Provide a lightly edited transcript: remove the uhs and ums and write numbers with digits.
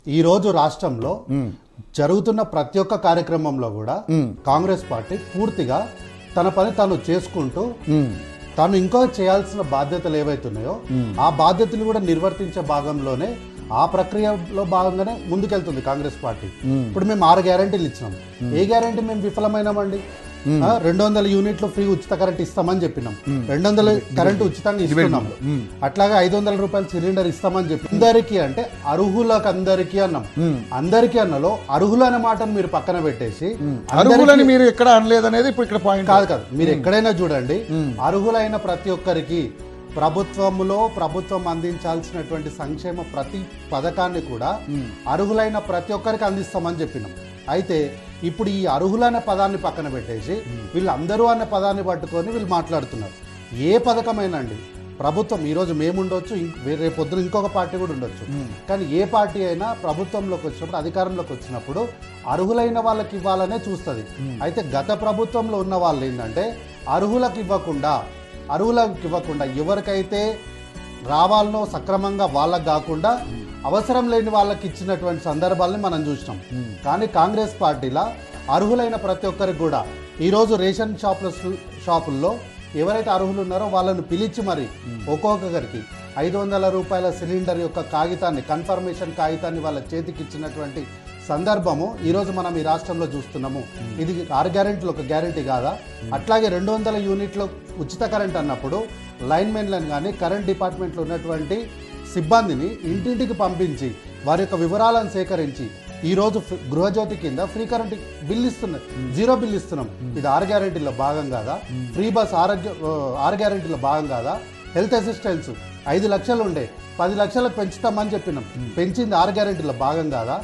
ఈ రోజు రాష్ట్రంలో జరుగుతున్న ప్రతి ఒక్క కార్యక్రమంలో కూడా కాంగ్రెస్ పార్టీ పూర్తిగా తన పని తాను చేసుకుంటూ తాను ఇంకా చేయాల్సిన బాధ్యతలు ఏవైతున్నాయో ఆ బాధ్యతలు కూడా నిర్వర్తించే భాగంలోనే ఆ ప్రక్రియలో భాగంగానే ముందుకెళ్తుంది కాంగ్రెస్ పార్టీ. ఇప్పుడు మేము 6 గ్యారెంటీలు ఇచ్చినాం. ఏ గ్యారెంటీ మేము విఫలమైనామండి? 200 యూనిట్లు ఫ్రీ ఉచిత కరెంట్ ఇస్తామని చెప్పినాం. 200 కరెంటు ఉచితంగా ఇస్తున్నాం. అట్లాగే 500 రూపాయల సిలిండర్ ఇస్తామని చెప్పి అందరికీ అంటే అర్హులకు అందరికీ అన్నాం. అందరికీ అన్నలో అర్హులు అనే మాటను మీరు పక్కన పెట్టేసి అర్హులని మీరు ఎక్కడ అనలేదనేది ఇప్పుడు ఇక్కడ పాయింట్ కాదు. మీరు ఎక్కడైనా చూడండి, అర్హులైన ప్రతి ఒక్కరికి ప్రభుత్వం అందించాల్సినటువంటి సంక్షేమ ప్రతి పథకాన్ని కూడా అర్హులైన ప్రతి ఒక్కరికి అందిస్తామని చెప్పినాం. అయితే ఇప్పుడు ఈ అర్హులనే పదాన్ని పక్కన పెట్టేసి వీళ్ళందరూ అనే పదాన్ని పట్టుకొని వీళ్ళు మాట్లాడుతున్నారు. ఏ పథకమైనండి ప్రభుత్వం ఈరోజు మేముండొచ్చు, రేపు పొద్దున ఇంకొక పార్టీ కూడా ఉండొచ్చు, కానీ ఏ పార్టీ అయినా ప్రభుత్వంలోకి వచ్చినప్పుడు అధికారంలోకి వచ్చినప్పుడు అర్హులైన వాళ్ళకి ఇవ్వాలనే చూస్తుంది. అయితే గత ప్రభుత్వంలో ఉన్న వాళ్ళు ఏంటంటే అర్హులకు ఇవ్వకుండా ఎవరికైతే రావాలనో సక్రమంగా వాళ్ళకి కాకుండా అవసరం లేని వాళ్ళకి ఇచ్చినటువంటి సందర్భాలని మనం చూసినాం. కానీ కాంగ్రెస్ పార్టీలో అర్హులైన ప్రతి ఒక్కరికి కూడా ఈరోజు రేషన్ షాపుల్లో ఎవరైతే అర్హులు ఉన్నారో వాళ్ళను పిలిచి మరి ఒక్కొక్కరికి 500 రూపాయల సిలిండర్ యొక్క కాగితాన్ని, కన్ఫర్మేషన్ కాగితాన్ని వాళ్ళ చేతికి ఇచ్చినటువంటి సందర్భము ఈరోజు మనం ఈ రాష్ట్రంలో చూస్తున్నాము. ఇది 6 గ్యారెంటీలు ఒక గ్యారెంటీ కాదా? అట్లాగే 200 యూనిట్లు ఉచిత కరెంట్ అన్నప్పుడు లైన్మెన్లను కానీ కరెంట్ డిపార్ట్మెంట్లో ఉన్నటువంటి సిబ్బందిని ఇంటింటికి పంపించి వారి యొక్క వివరాలను సేకరించి ఈరోజు గృహజ్యోతి కింద ఫ్రీ కరెంట్ బిల్ ఇస్తున్నారు, 0 బిల్ ఇస్తున్నాం. ఇది 6 గ్యారెంటీలో భాగం కాదా? ఫ్రీ బస్ 6 గ్యారెంటీలో భాగం కాదా? హెల్త్ అసిస్టెన్స్ 5 లక్షలు ఉండే 10 లక్షలకు పెంచుతామని చెప్పినాం, పెంచింది 6 గ్యారెంటీలో భాగం కాదా?